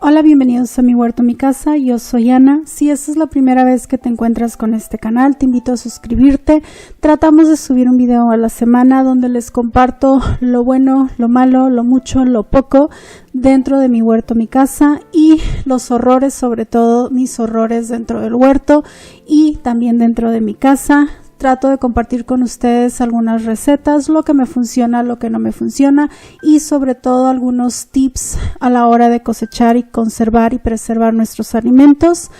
Hola, bienvenidos a mi huerto, mi casa. Yo soy Ana. Si esta es la primera vez que te encuentras con este canal, te invito a suscribirte. Tratamos de subir un video a la semana donde les comparto lo bueno, lo malo, lo mucho, lo poco dentro de mi huerto, mi casa, y los horrores, sobre todo mis horrores dentro del huerto y también dentro de mi casa. Trato de compartir con ustedes algunas recetas, lo que me funciona, lo que no me funciona y sobre todo algunos tips a la hora de cosechar y conservar y preservar nuestros alimentos.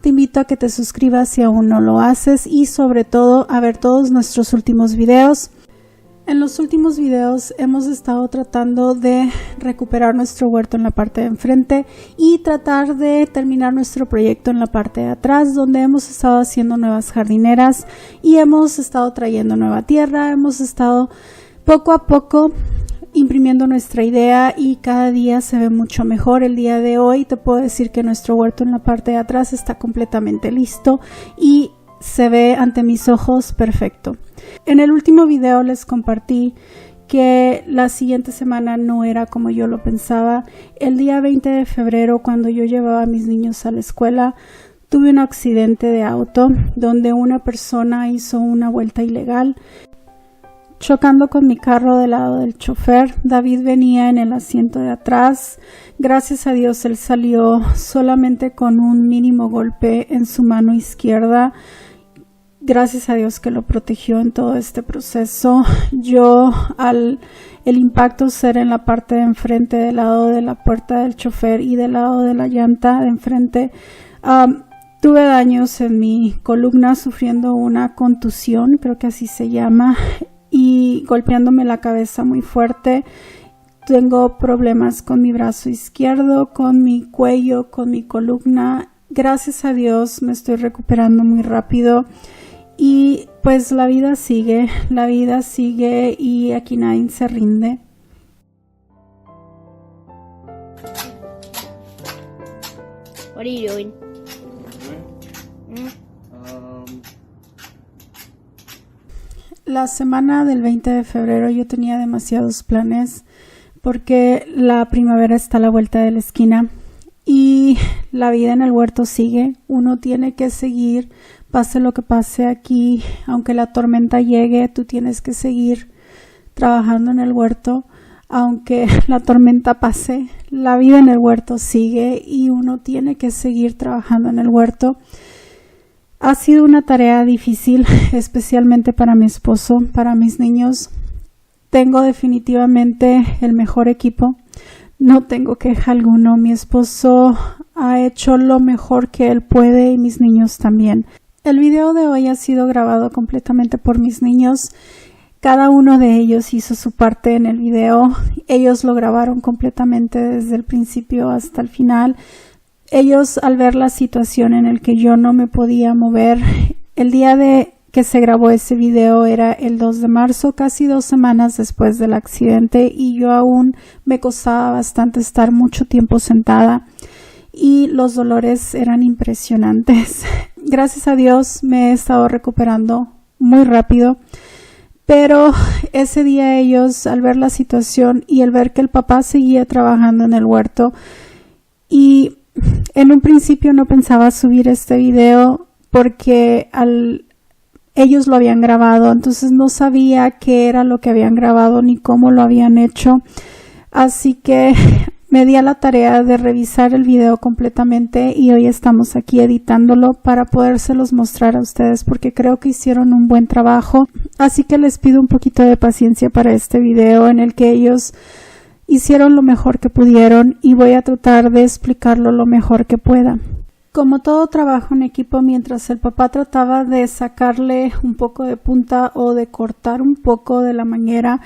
Te invito a que te suscribas si aún no lo haces y sobre todo a ver todos nuestros últimos videos. En los últimos videos hemos estado tratando de recuperar nuestro huerto en la parte de enfrente y tratar de terminar nuestro proyecto en la parte de atrás, donde hemos estado haciendo nuevas jardineras y hemos estado trayendo nueva tierra. Hemos estado poco a poco imprimiendo nuestra idea y cada día se ve mucho mejor. El día de hoy te puedo decir que nuestro huerto en la parte de atrás está completamente listo y se ve ante mis ojos perfecto. En el último video les compartí que la siguiente semana no era como yo lo pensaba. El día 20 de febrero, cuando yo llevaba a mis niños a la escuela, tuve un accidente de auto donde una persona hizo una vuelta ilegal, chocando con mi carro del lado del chofer. David venía en el asiento de atrás. Gracias a Dios él salió solamente con un mínimo golpe en su mano izquierda. Gracias a Dios que lo protegió en todo este proceso. Yo, al el impacto ser en la parte de enfrente, del lado de la puerta del chofer y del lado de la llanta de enfrente, tuve daños en mi columna, sufriendo una contusión, creo que así se llama, y golpeándome la cabeza muy fuerte. Tengo problemas con mi brazo izquierdo, con mi cuello, con mi columna. Gracias a Dios me estoy recuperando muy rápido. Y pues la vida sigue y aquí nadie se rinde. What are you doing? La semana del 20 de febrero yo tenía demasiados planes porque la primavera está a la vuelta de la esquina y la vida en el huerto sigue. Uno tiene que seguir. Pase lo que pase aquí, aunque la tormenta llegue, tú tienes que seguir trabajando en el huerto. Aunque la tormenta pase, la vida en el huerto sigue y uno tiene que seguir trabajando en el huerto. Ha sido una tarea difícil, especialmente para mi esposo, para mis niños. Tengo definitivamente el mejor equipo. No tengo queja alguno. Mi esposo ha hecho lo mejor que él puede y mis niños también. El video de hoy ha sido grabado completamente por mis niños. Cada uno de ellos hizo su parte en el video. Ellos lo grabaron completamente desde el principio hasta el final. Ellos, al ver la situación en la que yo no me podía mover, el día de que se grabó ese video era el 2 de marzo, casi 2 semanas después del accidente, y yo aún me costaba bastante estar mucho tiempo sentada y los dolores eran impresionantes. Gracias a Dios me he estado recuperando muy rápido, pero ese día ellos, al ver la situación y al ver que el papá seguía trabajando en el huerto, y en un principio no pensaba subir este video porque ellos lo habían grabado, entonces no sabía qué era lo que habían grabado ni cómo lo habían hecho, así que me di a la tarea de revisar el video completamente y hoy estamos aquí editándolo para podérselos mostrar a ustedes porque creo que hicieron un buen trabajo. Así que les pido un poquito de paciencia para este video en el que ellos hicieron lo mejor que pudieron y voy a tratar de explicarlo lo mejor que pueda. Como todo trabajo en equipo, mientras el papá trataba de sacarle un poco de punta o de cortar un poco de la manguera,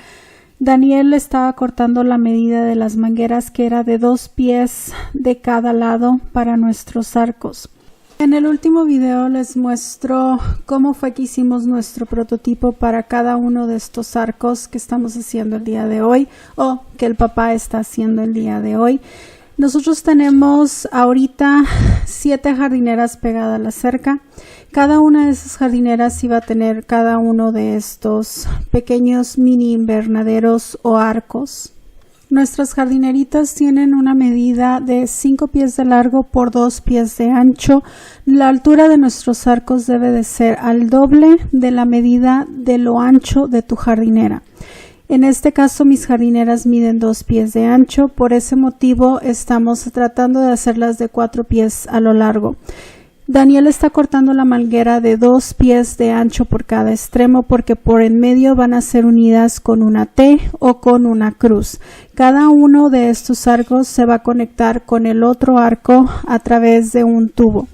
Daniel le estaba cortando la medida de las mangueras, que era de 2 pies de cada lado para nuestros arcos. En el último video les muestro cómo fue que hicimos nuestro prototipo para cada uno de estos arcos que estamos haciendo el día de hoy o que el papá está haciendo el día de hoy. Nosotros tenemos ahorita 7 jardineras pegadas a la cerca. Cada una de esas jardineras iba a tener cada uno de estos pequeños mini invernaderos o arcos. Nuestras jardineritas tienen una medida de 5 pies de largo por 2 pies de ancho. La altura de nuestros arcos debe de ser al doble de la medida de lo ancho de tu jardinera. En este caso mis jardineras miden 2 pies de ancho, por ese motivo estamos tratando de hacerlas de 4 pies a lo largo. Daniel está cortando la manguera de 2 pies de ancho por cada extremo porque por en medio van a ser unidas con una T o con una cruz. Cada uno de estos arcos se va a conectar con el otro arco a través de un tubo.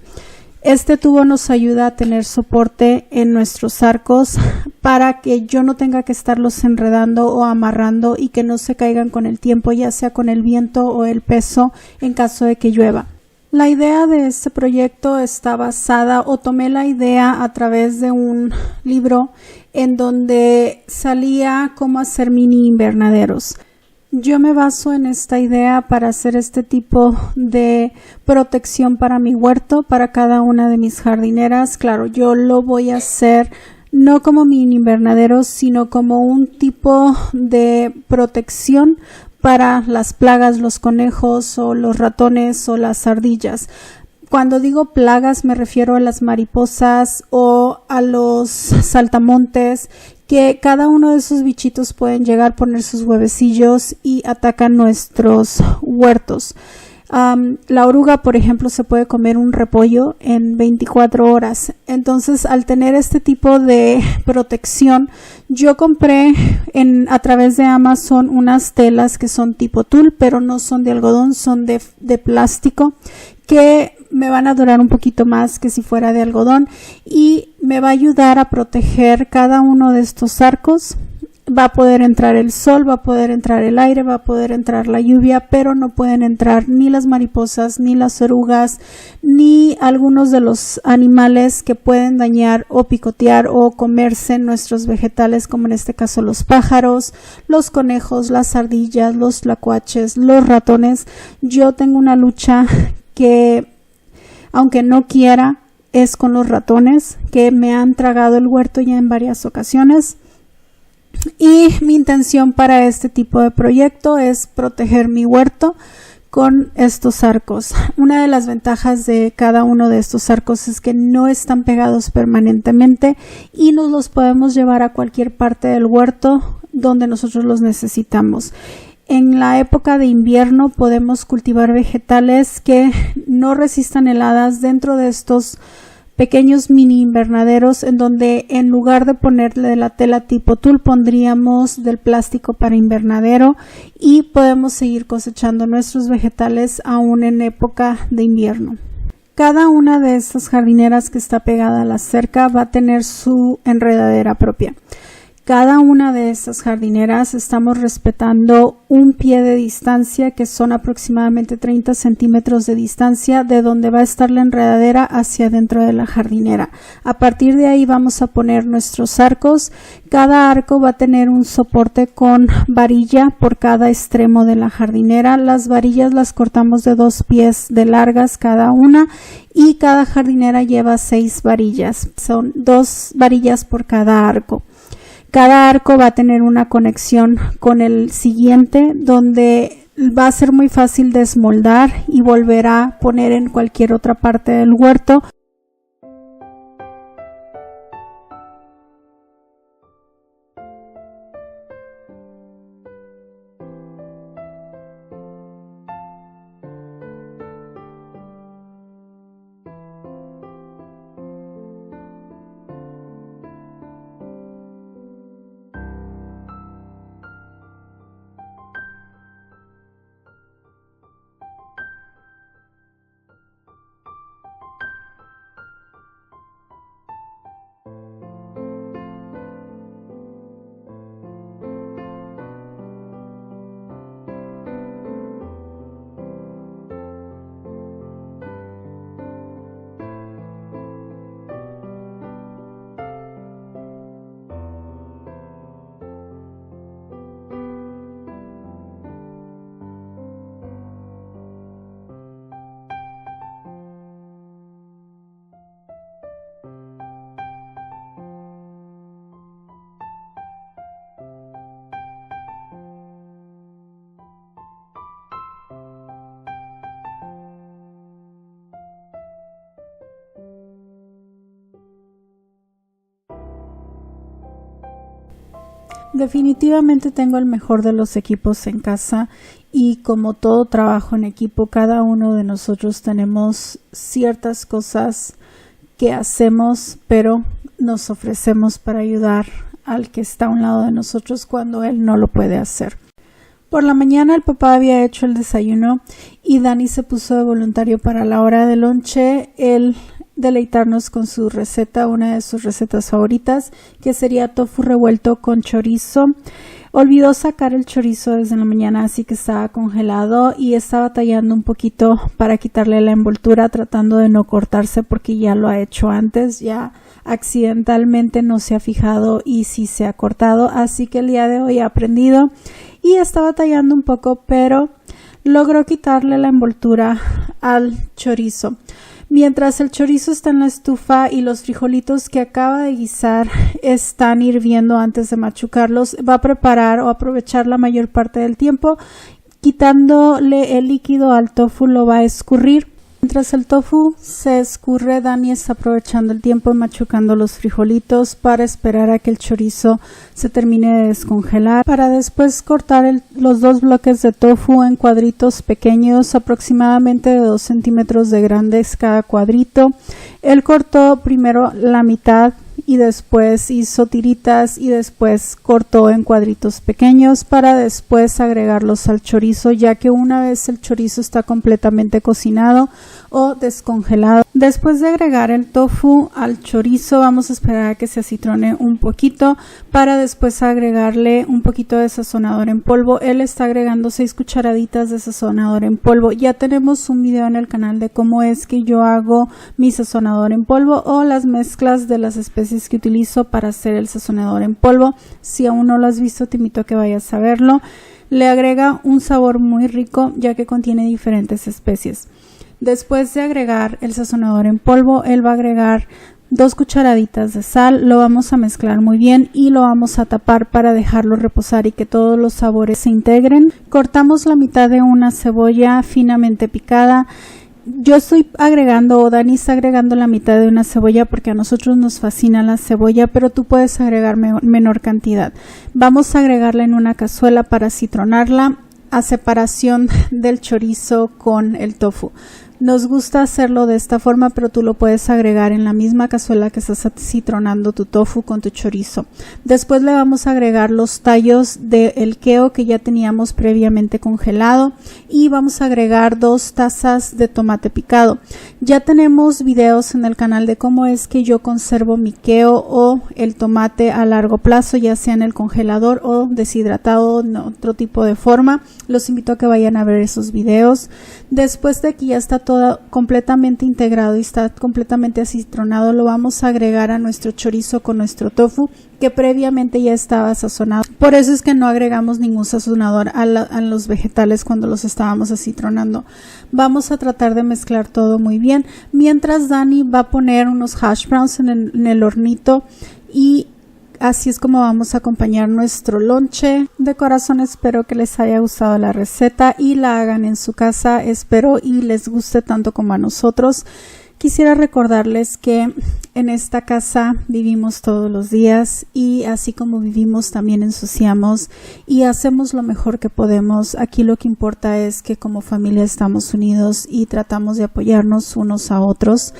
Este tubo nos ayuda a tener soporte en nuestros arcos para que yo no tenga que estarlos enredando o amarrando y que no se caigan con el tiempo, ya sea con el viento o el peso en caso de que llueva. La idea de este proyecto está basada, o tomé la idea a través de un libro en donde salía cómo hacer mini invernaderos. Yo me baso en esta idea para hacer este tipo de protección para mi huerto, para cada una de mis jardineras. Claro, yo lo voy a hacer no como mini invernaderos, sino como un tipo de protección para las plagas, los conejos o los ratones o las ardillas. Cuando digo plagas me refiero a las mariposas o a los saltamontes, que cada uno de esos bichitos pueden llegar a poner sus huevecillos y atacan nuestros huertos. La oruga, por ejemplo, se puede comer un repollo en 24 horas. Entonces, al tener este tipo de protección, yo compré a través de Amazon unas telas que son tipo tul, pero no son de algodón, son de plástico, que me van a durar un poquito más que si fuera de algodón y me va a ayudar a proteger cada uno de estos arcos. Va a poder entrar el sol, va a poder entrar el aire, va a poder entrar la lluvia, pero no pueden entrar ni las mariposas, ni las orugas, ni algunos de los animales que pueden dañar o picotear o comerse nuestros vegetales, como en este caso los pájaros, los conejos, las ardillas, los tlacuaches, los ratones. Yo tengo una lucha que, aunque no quiera, es con los ratones que me han tragado el huerto ya en varias ocasiones. Y mi intención para este tipo de proyecto es proteger mi huerto con estos arcos. Una de las ventajas de cada uno de estos arcos es que no están pegados permanentemente y nos los podemos llevar a cualquier parte del huerto donde nosotros los necesitamos. En la época de invierno podemos cultivar vegetales que no resistan heladas dentro de estos pequeños mini invernaderos, en donde en lugar de ponerle la tela tipo tul pondríamos del plástico para invernadero y podemos seguir cosechando nuestros vegetales aún en época de invierno. Cada una de estas jardineras que está pegada a la cerca va a tener su enredadera propia. Cada una de estas jardineras estamos respetando un pie de distancia, que son aproximadamente 30 centímetros de distancia de donde va a estar la enredadera hacia dentro de la jardinera. A partir de ahí vamos a poner nuestros arcos. Cada arco va a tener un soporte con varilla por cada extremo de la jardinera. Las varillas las cortamos de 2 pies de largas cada una y cada jardinera lleva 6 varillas. Son 2 varillas por cada arco. Cada arco va a tener una conexión con el siguiente, donde va a ser muy fácil desmoldar y volver a poner en cualquier otra parte del huerto. Definitivamente tengo el mejor de los equipos en casa y como todo trabajo en equipo, cada uno de nosotros tenemos ciertas cosas que hacemos, pero nos ofrecemos para ayudar al que está a un lado de nosotros cuando él no lo puede hacer. Por la mañana el papá había hecho el desayuno y Dani se puso de voluntario para la hora de lonche, el deleitarnos con su receta, una de sus recetas favoritas, que sería tofu revuelto con chorizo. Olvidó sacar el chorizo desde la mañana, así que estaba congelado y estaba tallando un poquito para quitarle la envoltura, tratando de no cortarse porque ya lo ha hecho antes, ya accidentalmente no se ha fijado y sí se ha cortado, así que el día de hoy ha aprendido y estaba tallando un poco, pero logró quitarle la envoltura al chorizo. Mientras el chorizo está en la estufa y los frijolitos que acaba de guisar están hirviendo antes de machucarlos, va a preparar o aprovechar la mayor parte del tiempo. Quitándole el líquido al tofu, lo va a escurrir. Mientras el tofu se escurre, Dani está aprovechando el tiempo machucando los frijolitos para esperar a que el chorizo se termine de descongelar, para después cortar los 2 bloques de tofu en cuadritos pequeños, aproximadamente de 2 centímetros de grandes cada cuadrito. Él cortó primero la mitad y después hizo tiritas y después cortó en cuadritos pequeños para después agregarlos al chorizo, ya que una vez el chorizo está completamente cocinado o descongelado. Después de agregar el tofu al chorizo, vamos a esperar a que se acitrone un poquito para después agregarle un poquito de sazonador en polvo. Él está agregando 6 cucharaditas de sazonador en polvo. Ya tenemos un video en el canal de cómo es que yo hago mi sazonador en polvo o las mezclas de las especies que utilizo para hacer el sazonador en polvo. Si aún no lo has visto, te invito a que vayas a verlo. Le agrega un sabor muy rico ya que contiene diferentes especies. Después de agregar el sazonador en polvo, él va a agregar 2 cucharaditas de sal, lo vamos a mezclar muy bien y lo vamos a tapar para dejarlo reposar y que todos los sabores se integren. Cortamos la mitad de una cebolla finamente picada. Yo estoy agregando, o Dani está agregando la mitad de una cebolla porque a nosotros nos fascina la cebolla, pero tú puedes agregar menor cantidad. Vamos a agregarla en una cazuela para citronarla a separación del chorizo con el tofu. Nos gusta hacerlo de esta forma, pero tú lo puedes agregar en la misma cazuela que estás citronando tu tofu con tu chorizo. Después le vamos a agregar los tallos del queo que ya teníamos previamente congelado y vamos a agregar 2 tazas de tomate picado. Ya tenemos videos en el canal de cómo es que yo conservo mi queo o el tomate a largo plazo, ya sea en el congelador o deshidratado en otro tipo de forma. Los invito a que vayan a ver esos videos. Después de que ya está todo completamente integrado y está completamente acitronado, lo vamos a agregar a nuestro chorizo con nuestro tofu que previamente ya estaba sazonado. Por eso es que no agregamos ningún sazonador a los vegetales cuando los estábamos acitronando. Vamos a tratar de mezclar todo muy bien, mientras Dani va a poner unos hash browns en el hornito y así es como vamos a acompañar nuestro lonche. De corazón espero que les haya gustado la receta y la hagan en su casa. Espero y les guste tanto como a nosotros. Quisiera recordarles que en esta casa vivimos todos los días y así como vivimos también ensuciamos y hacemos lo mejor que podemos. Aquí lo que importa es que como familia estamos unidos y tratamos de apoyarnos unos a otros.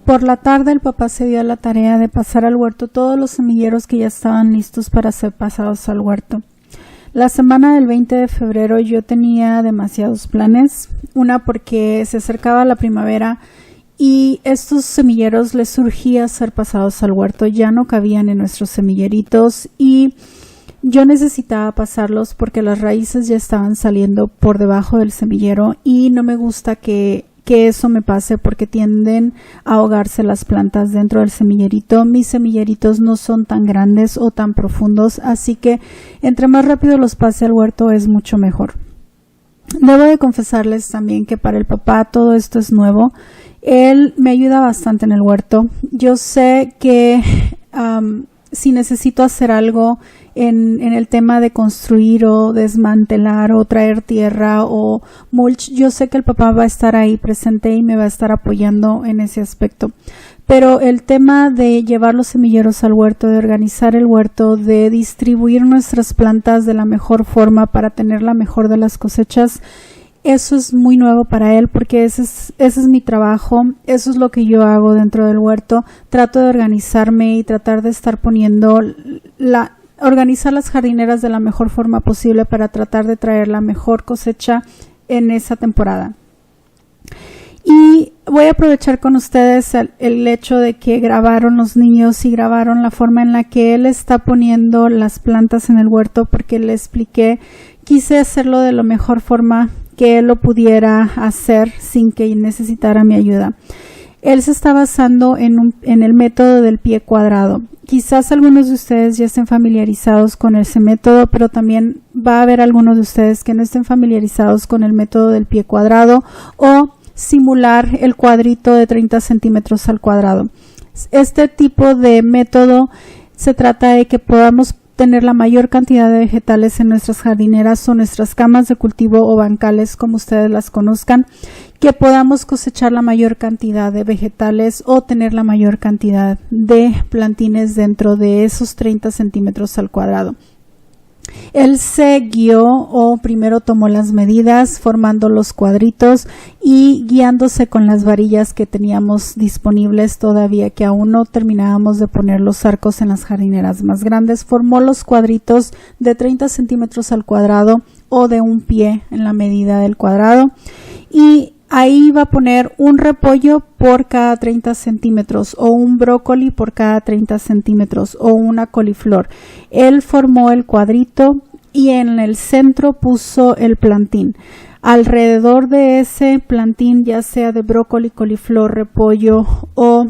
Por la tarde el papá se dio a la tarea de pasar al huerto todos los semilleros que ya estaban listos para ser pasados al huerto. La semana del 20 de febrero yo tenía demasiados planes, una porque se acercaba la primavera y estos semilleros les surgía ser pasados al huerto, ya no cabían en nuestros semilleritos y Yo necesitaba pasarlos porque las raíces ya estaban saliendo por debajo del semillero y no me gusta que eso me pase porque tienden a ahogarse las plantas dentro del semillerito. Mis semilleritos no son tan grandes o tan profundos, así que entre más rápido los pase al huerto es mucho mejor. Debo de confesarles también que para el papá todo esto es nuevo. Él me ayuda bastante en el huerto. Yo sé que si necesito hacer algo en el tema de construir o desmantelar o traer tierra o mulch, yo sé que el papá va a estar ahí presente y me va a estar apoyando en ese aspecto. Pero el tema de llevar los semilleros al huerto, de organizar el huerto, de distribuir nuestras plantas de la mejor forma para tener la mejor de las cosechas, eso es muy nuevo para él porque ese es mi trabajo, eso es lo que yo hago dentro del huerto. Trato de organizarme y tratar de estar organizar las jardineras de la mejor forma posible para tratar de traer la mejor cosecha en esa temporada. Y voy a aprovechar con ustedes el hecho de que grabaron los niños y grabaron la forma en la que él está poniendo las plantas en el huerto porque le expliqué, quise hacerlo de la mejor forma que él lo pudiera hacer sin que necesitara mi ayuda. Él se está basando en el método del pie cuadrado. Quizás algunos de ustedes ya estén familiarizados con ese método, pero también va a haber algunos de ustedes que no estén familiarizados con el método del pie cuadrado o simular el cuadrito de 30 centímetros al cuadrado. Este tipo de método se trata de que podamos tener la mayor cantidad de vegetales en nuestras jardineras o nuestras camas de cultivo o bancales, como ustedes las conozcan, que podamos cosechar la mayor cantidad de vegetales o tener la mayor cantidad de plantines dentro de esos 30 centímetros al cuadrado. Él se guió o primero tomó las medidas formando los cuadritos y guiándose con las varillas que teníamos disponibles todavía, que aún no terminábamos de poner los arcos en las jardineras más grandes. Formó los cuadritos de 30 centímetros al cuadrado o de un pie en la medida del cuadrado y ahí va a poner un repollo por cada 30 centímetros o un brócoli por cada 30 centímetros o una coliflor. Él formó el cuadrito y en el centro puso el plantín. Alrededor de ese plantín, ya sea de brócoli, coliflor, repollo o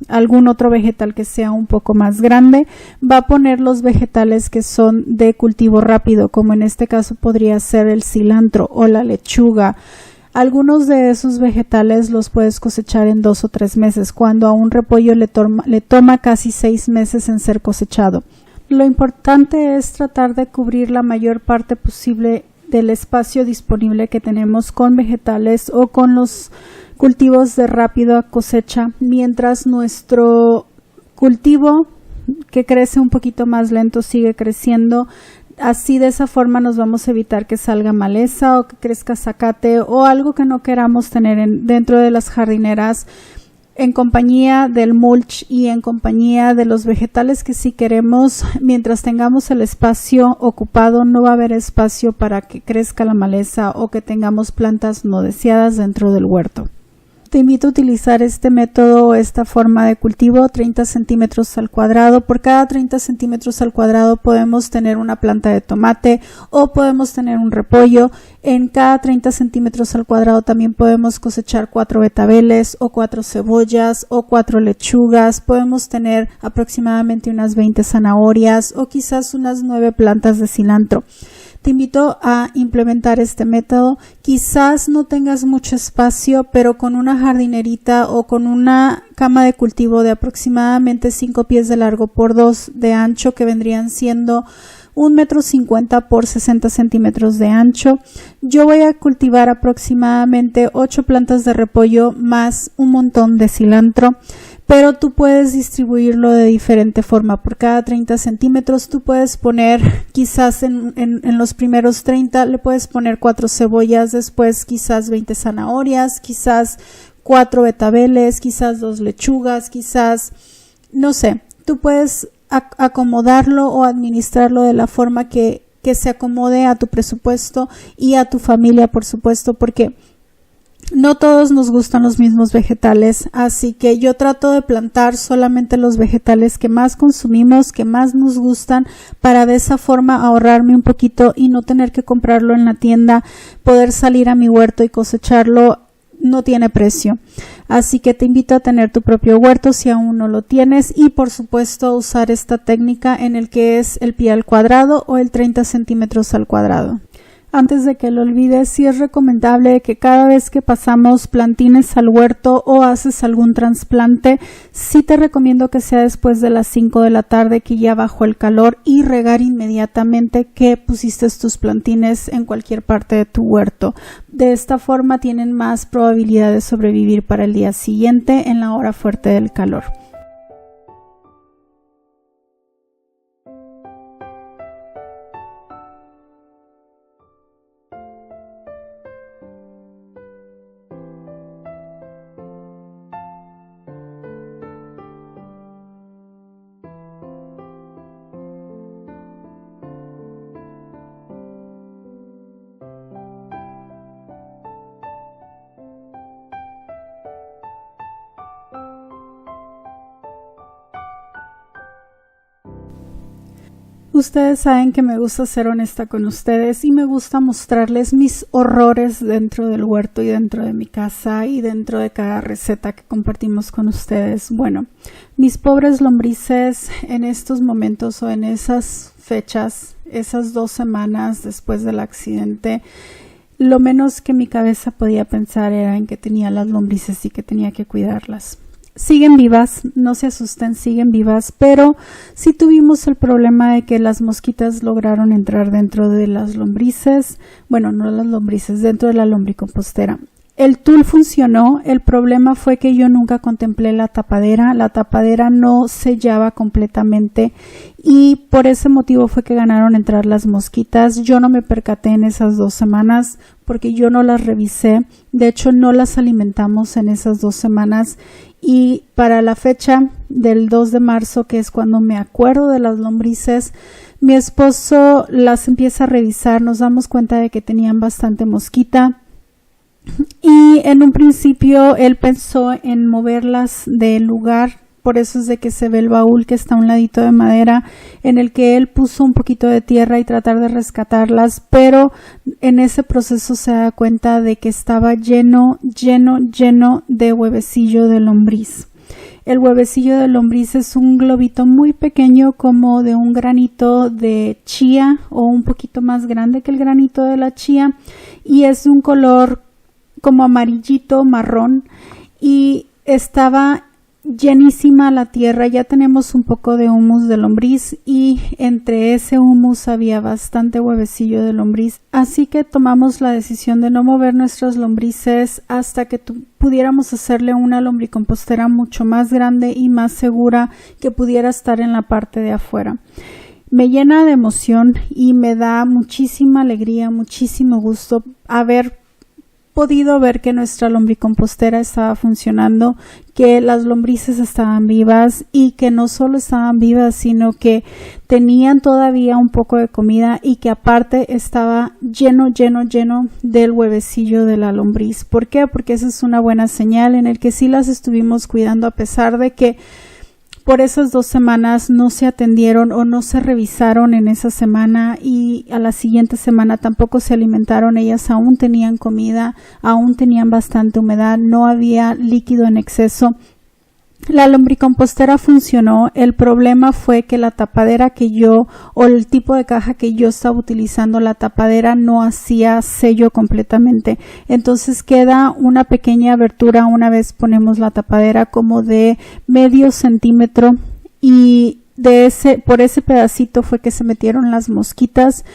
algún otro vegetal que sea un poco más grande, va a poner los vegetales que son de cultivo rápido, como en este caso podría ser el cilantro o la lechuga. Algunos de esos vegetales los puedes cosechar en 2 o 3 meses, cuando a un repollo le toma casi 6 meses en ser cosechado. Lo importante es tratar de cubrir la mayor parte posible del espacio disponible que tenemos con vegetales o con los cultivos de rápida cosecha, mientras nuestro cultivo, que crece un poquito más lento, sigue creciendo. Así, de esa forma nos vamos a evitar que salga maleza o que crezca zacate o algo que no queramos tener dentro de las jardineras, en compañía del mulch y en compañía de los vegetales que sí queremos. Mientras tengamos el espacio ocupado, no va a haber espacio para que crezca la maleza o que tengamos plantas no deseadas dentro del huerto. Te invito a utilizar este método o esta forma de cultivo, 30 centímetros al cuadrado. Por cada 30 centímetros al cuadrado podemos tener una planta de tomate o podemos tener un repollo. En cada 30 centímetros al cuadrado también podemos cosechar 4 betabeles o 4 cebollas o 4 lechugas. Podemos tener aproximadamente unas 20 zanahorias o quizás unas 9 plantas de cilantro. Te invito a implementar este método. Quizás no tengas mucho espacio, pero con una jardinerita o con una cama de cultivo de aproximadamente 5 pies de largo por 2 de ancho, que vendrían siendo 1,50 m por 60 centímetros de ancho. Yo voy a cultivar aproximadamente 8 plantas de repollo más un montón de cilantro, pero tú puedes distribuirlo de diferente forma. Por cada 30 centímetros tú puedes poner, quizás en los primeros 30 le puedes poner 4 cebollas, después quizás 20 zanahorias, quizás 4 betabeles, quizás 2 lechugas, quizás, no sé, tú puedes acomodarlo o administrarlo de la forma que se acomode a tu presupuesto y a tu familia, por supuesto, porque No todos nos gustan los mismos vegetales, así que yo trato de plantar solamente los vegetales que más consumimos, que más nos gustan, para de esa forma ahorrarme un poquito y no tener que comprarlo en la tienda, poder salir a mi huerto y cosecharlo. No tiene precio, así que te invito a tener tu propio huerto si aún no lo tienes y por supuesto usar esta técnica en el que es el pie al cuadrado o el 30 centímetros al cuadrado. Antes de que lo olvides, sí es recomendable que cada vez que pasamos plantines al huerto o haces algún trasplante, sí te recomiendo que sea después de las 5 de la tarde, que ya bajó el calor, y regar inmediatamente que pusiste tus plantines en cualquier parte de tu huerto. De esta forma tienen más probabilidad de sobrevivir para el día siguiente en la hora fuerte del calor. Ustedes saben que me gusta ser honesta con ustedes y me gusta mostrarles mis horrores dentro del huerto y dentro de mi casa y dentro de cada receta que compartimos con ustedes. Bueno, mis pobres lombrices en estos momentos o en esas fechas, esas 2 semanas después del accidente, lo menos que mi cabeza podía pensar era en que tenía las lombrices y que tenía que cuidarlas. Siguen vivas, no se asusten, siguen vivas, pero sí tuvimos el problema de que las mosquitas lograron entrar dentro de las lombrices, bueno, no las lombrices, dentro de la lombricompostera. El tool funcionó, el problema fue que yo nunca contemplé la tapadera no sellaba completamente y por ese motivo fue que ganaron entrar las mosquitas. Yo no me percaté en esas 2 semanas porque yo no las revisé, de hecho no las alimentamos en esas 2 semanas y para la fecha del 2 de marzo, que es cuando me acuerdo de las lombrices, mi esposo las empieza a revisar, nos damos cuenta de que tenían bastante mosquita. Y en un principio él pensó en moverlas del lugar, por eso es de que se ve el baúl que está a un ladito de madera en el que él puso un poquito de tierra y tratar de rescatarlas, pero en ese proceso se da cuenta de que estaba lleno de huevecillo de lombriz. El huevecillo de lombriz es un globito muy pequeño, como de un granito de chía o un poquito más grande que el granito de la chía, y es de un color como amarillito, marrón, y estaba llenísima la tierra. Ya tenemos un poco de humus de lombriz y entre ese humus había bastante huevecillo de lombriz, así que tomamos la decisión de no mover nuestras lombrices hasta que pudiéramos hacerle una lombricompostera mucho más grande y más segura que pudiera estar en la parte de afuera. Me llena de emoción y me da muchísima alegría, muchísimo gusto haber podido ver que nuestra lombricompostera estaba funcionando, que las lombrices estaban vivas y que no solo estaban vivas, sino que tenían todavía un poco de comida y que aparte estaba lleno del huevecillo de la lombriz. ¿Por qué? Porque esa es una buena señal en el que sí las estuvimos cuidando a pesar de que por esas 2 semanas no se atendieron o no se revisaron en esa semana y a la siguiente semana tampoco se alimentaron. Ellas aún tenían comida, aún tenían bastante humedad, no había líquido en exceso. La lombricompostera funcionó. El problema fue que la tapadera o el tipo de caja que yo estaba utilizando, la tapadera no hacía sello completamente. Entonces queda una pequeña abertura una vez ponemos la tapadera, como de medio centímetro, y por ese pedacito fue que se metieron las mosquitas.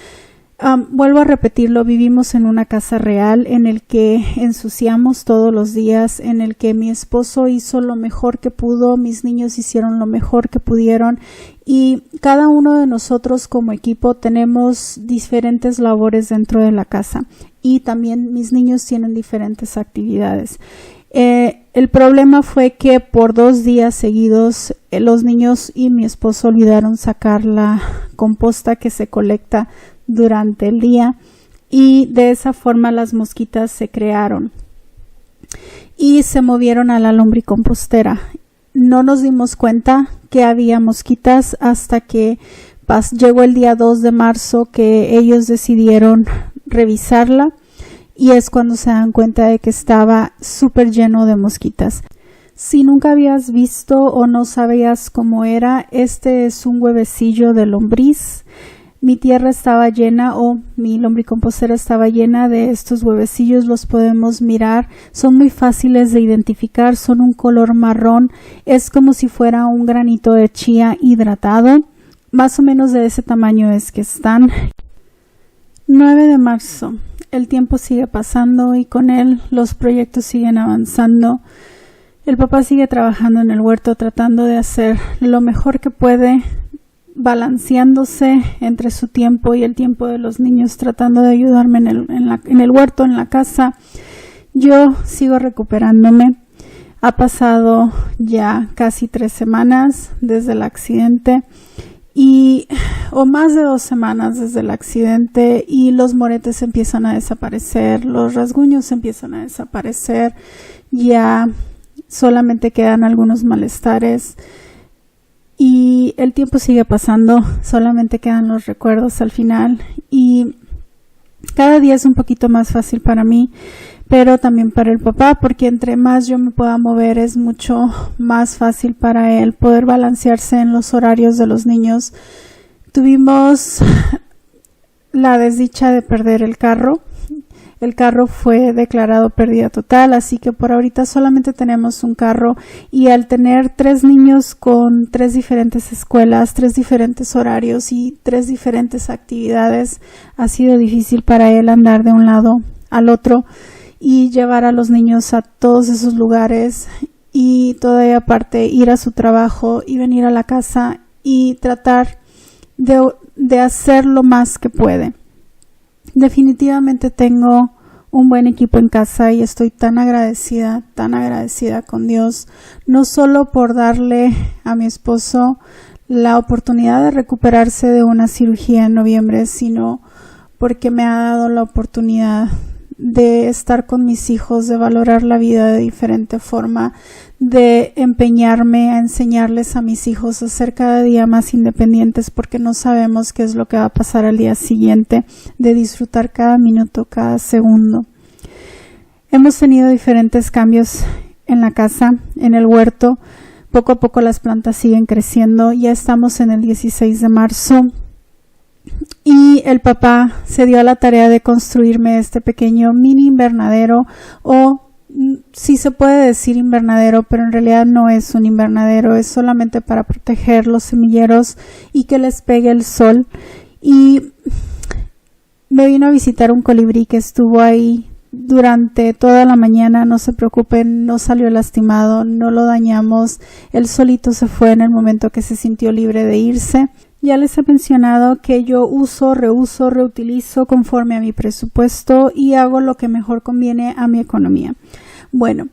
Vuelvo a repetirlo, vivimos en una casa real en el que ensuciamos todos los días, en el que mi esposo hizo lo mejor que pudo, mis niños hicieron lo mejor que pudieron y cada uno de nosotros como equipo tenemos diferentes labores dentro de la casa y también mis niños tienen diferentes actividades. El problema fue que por 2 días seguidos los niños y mi esposo olvidaron sacar la composta que se colecta durante el día y de esa forma las mosquitas se crearon. y se movieron a la lombricompostera. No nos dimos cuenta que había mosquitas hasta que llegó el día 2 de marzo que ellos decidieron revisarla y es cuando se dan cuenta de que estaba súper lleno de mosquitas. Si nunca habías visto o no sabías cómo era, este es un huevecillo de lombriz. Mi tierra estaba llena o mi lombricompostera estaba llena de estos huevecillos, los podemos mirar, son muy fáciles de identificar, son un color marrón, es como si fuera un granito de chía hidratado, más o menos de ese tamaño es que están. 9 de marzo, el tiempo sigue pasando y con él los proyectos siguen avanzando. El papá sigue trabajando en el huerto tratando de hacer lo mejor que puede, balanceándose entre su tiempo y el tiempo de los niños, tratando de ayudarme en el huerto, en la casa. Yo sigo recuperándome. Ha pasado ya casi 3 semanas desde el accidente o más de 2 semanas desde el accidente y los moretes empiezan a desaparecer, los rasguños empiezan a desaparecer, ya solamente quedan algunos malestares. Y el tiempo sigue pasando, solamente quedan los recuerdos al final y cada día es un poquito más fácil para mí, pero también para el papá, porque entre más yo me pueda mover es mucho más fácil para él poder balancearse en los horarios de los niños. Tuvimos la desdicha de perder el carro. El carro fue declarado pérdida total, así que por ahorita solamente tenemos un carro y al tener 3 niños con 3 diferentes escuelas, 3 diferentes horarios y 3 diferentes actividades, ha sido difícil para él andar de un lado al otro y llevar a los niños a todos esos lugares y todavía aparte ir a su trabajo y venir a la casa y tratar de hacer lo más que puede. Definitivamente tengo un buen equipo en casa y estoy tan agradecida con Dios, no solo por darle a mi esposo la oportunidad de recuperarse de una cirugía en noviembre, sino porque me ha dado la oportunidad de estar con mis hijos, de valorar la vida de diferente forma, de empeñarme a enseñarles a mis hijos a ser cada día más independientes porque no sabemos qué es lo que va a pasar al día siguiente, de disfrutar cada minuto, cada segundo. Hemos tenido diferentes cambios en la casa, en el huerto. Poco a poco las plantas siguen creciendo. Ya estamos en el 16 de marzo. Y el papá se dio a la tarea de construirme este pequeño mini invernadero o sí se puede decir invernadero, pero en realidad no es un invernadero, es solamente para proteger los semilleros y que les pegue el sol. Y me vino a visitar un colibrí que estuvo ahí durante toda la mañana, no se preocupen, no salió lastimado, no lo dañamos, él solito se fue en el momento que se sintió libre de irse. Ya les he mencionado que yo uso, reuso, reutilizo conforme a mi presupuesto y hago lo que mejor conviene a mi economía. Bueno,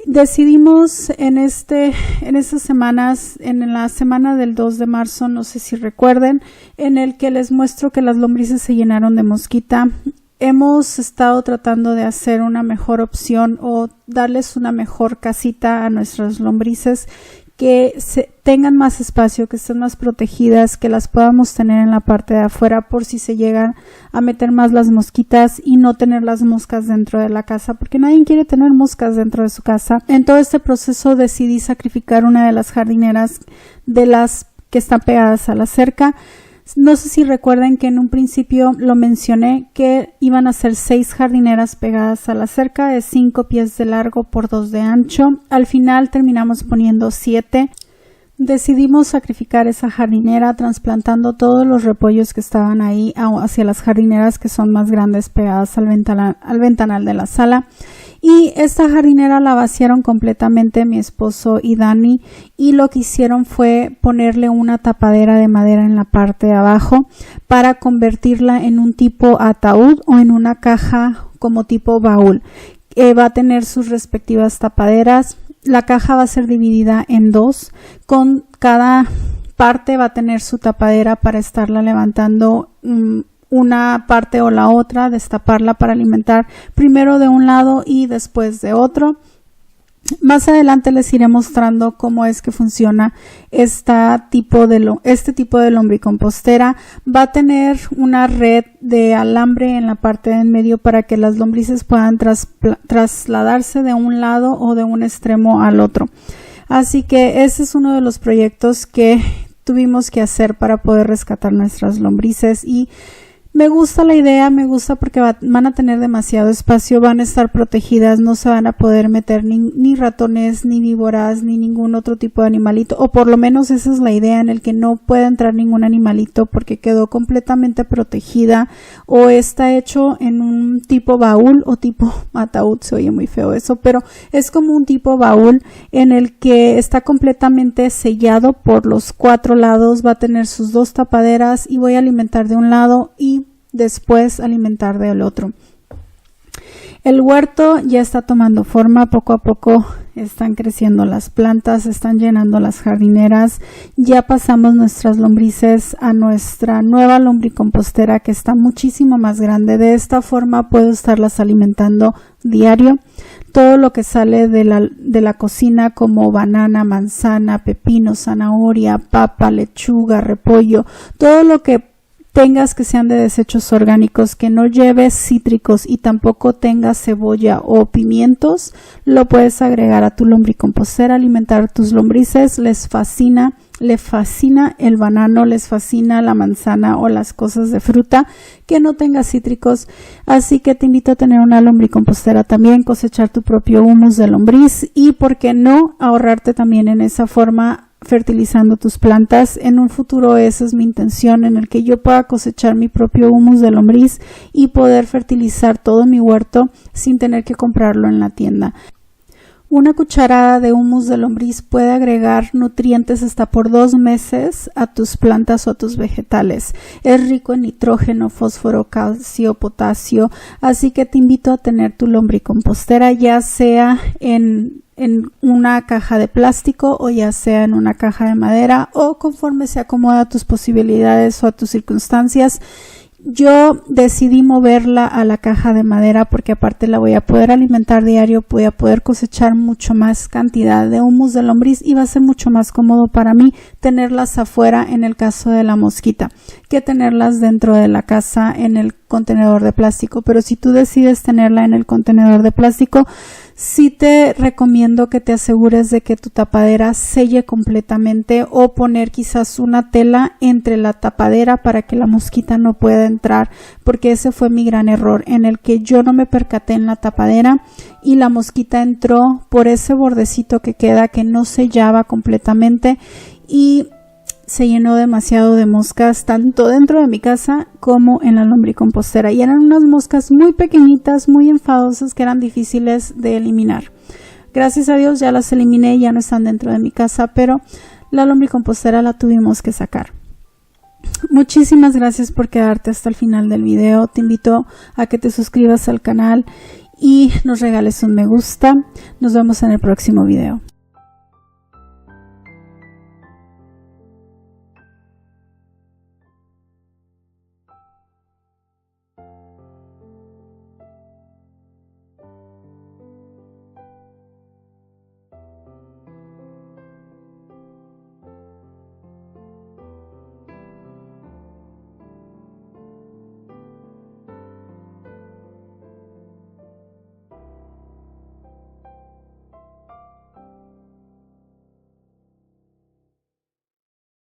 decidimos en estas semanas, en la semana del 2 de marzo, no sé si recuerden, en el que les muestro que las lombrices se llenaron de mosquita. Hemos estado tratando de hacer una mejor opción o darles una mejor casita a nuestras lombrices, que tengan más espacio, que estén más protegidas, que las podamos tener en la parte de afuera por si se llegan a meter más las mosquitas y no tener las moscas dentro de la casa, porque nadie quiere tener moscas dentro de su casa. En todo este proceso decidí sacrificar una de las jardineras de las que están pegadas a la cerca. No sé si recuerden que en un principio lo mencioné que iban a ser 6 jardineras pegadas a la cerca de 5 pies de largo por 2 de ancho. Al final terminamos poniendo 7. Decidimos sacrificar esa jardinera trasplantando todos los repollos que estaban ahí hacia las jardineras que son más grandes pegadas al ventanal de la sala. Y esta jardinera la vaciaron completamente mi esposo y Dani y lo que hicieron fue ponerle una tapadera de madera en la parte de abajo para convertirla en un tipo ataúd o en una caja como tipo baúl. Va a tener sus respectivas tapaderas. La caja va a ser dividida en 2, con cada parte va a tener su tapadera para estarla levantando una parte o la otra, destaparla para alimentar primero de un lado y después de otro. Más adelante les iré mostrando cómo es que funciona este tipo de lombricompostera. Va a tener una red de alambre en la parte de en medio para que las lombrices puedan trasladarse de un lado o de un extremo al otro. Así que ese es uno de los proyectos que tuvimos que hacer para poder rescatar nuestras lombrices, y me gusta la idea, me gusta porque van a tener demasiado espacio, van a estar protegidas, no se van a poder meter ni ratones, ni víboras, ni ningún otro tipo de animalito, o por lo menos esa es la idea, en el que no pueda entrar ningún animalito porque quedó completamente protegida, o está hecho en un tipo baúl o tipo ataúd. Se oye muy feo eso, pero es como un tipo baúl en el que está completamente sellado por los 4 lados, va a tener sus 2 tapaderas y voy a alimentar de un lado y después alimentar del otro. El huerto ya está tomando forma, poco a poco están creciendo las plantas, están llenando las jardineras. Ya pasamos nuestras lombrices a nuestra nueva lombricompostera, que está muchísimo más grande. De esta forma puedo estarlas alimentando diario. Todo lo que sale de la cocina, como banana, manzana, pepino, zanahoria, papa, lechuga, repollo, todo lo que tengas que sean de desechos orgánicos, que no lleve cítricos y tampoco tenga cebolla o pimientos, lo puedes agregar a tu lombricompostera, alimentar a tus lombrices. Le fascina el banano, les fascina la manzana o las cosas de fruta que no tenga cítricos. Así que te invito a tener una lombricompostera también, cosechar tu propio humus de lombriz y, ¿por qué no?, ahorrarte también en esa forma fertilizando tus plantas. En un futuro esa es mi intención, en el que yo pueda cosechar mi propio humus de lombriz y poder fertilizar todo mi huerto sin tener que comprarlo en la tienda. Una cucharada de humus de lombriz puede agregar nutrientes hasta por 2 meses a tus plantas o a tus vegetales. Es rico en nitrógeno, fósforo, calcio, potasio, así que te invito a tener tu lombricompostera, ya sea en una caja de plástico o ya sea en una caja de madera, o conforme se acomoda a tus posibilidades o a tus circunstancias. Yo decidí moverla a la caja de madera porque aparte la voy a poder alimentar diario, voy a poder cosechar mucho más cantidad de humus de lombriz y va a ser mucho más cómodo para mí tenerlas afuera en el caso de la mosquita que tenerlas dentro de la casa en el contenedor de plástico. Pero si tú decides tenerla en el contenedor de plástico, sí te recomiendo que te asegures de que tu tapadera selle completamente, o poner quizás una tela entre la tapadera para que la mosquita no pueda entrar, porque ese fue mi gran error, en el que yo no me percaté en la tapadera y la mosquita entró por ese bordecito que queda, que no sellaba completamente, y se llenó demasiado de moscas, tanto dentro de mi casa como en la lombricompostera, y eran unas moscas muy pequeñitas, muy enfadosas, que eran difíciles de eliminar. Gracias a Dios ya las eliminé, ya no están dentro de mi casa, pero la lombricompostera la tuvimos que sacar. Muchísimas gracias por quedarte hasta el final del video. Te invito a que te suscribas al canal y nos regales un me gusta. Nos vemos en el próximo video.